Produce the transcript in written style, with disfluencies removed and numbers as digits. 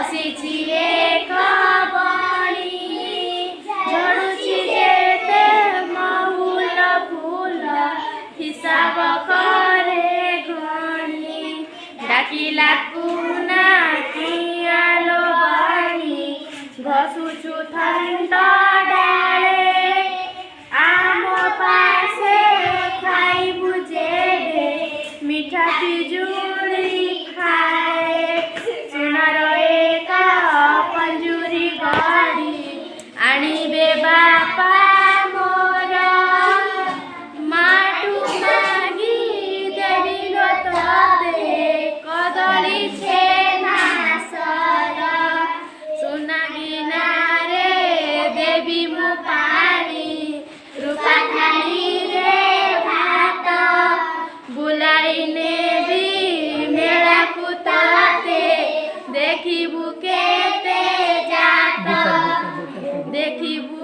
बसिछि एक बणी झड़ुछि जेते महुल फूल हिसाब करे घणी डाकिला कुना कियालो बणी घसुछु थंड डाले आम पासे खाइबु जेडे मिठा पिजुली खाए सुनार एक पंजुरी गड़ी आनिबे बापा मोर माटू मागी देवी तोते कदली छेना सर सुना गिनारे देवी मु पानी रूपा थाली रे भात बुलाई नेबी मेला कुताते देखिबु केते जात देखिबु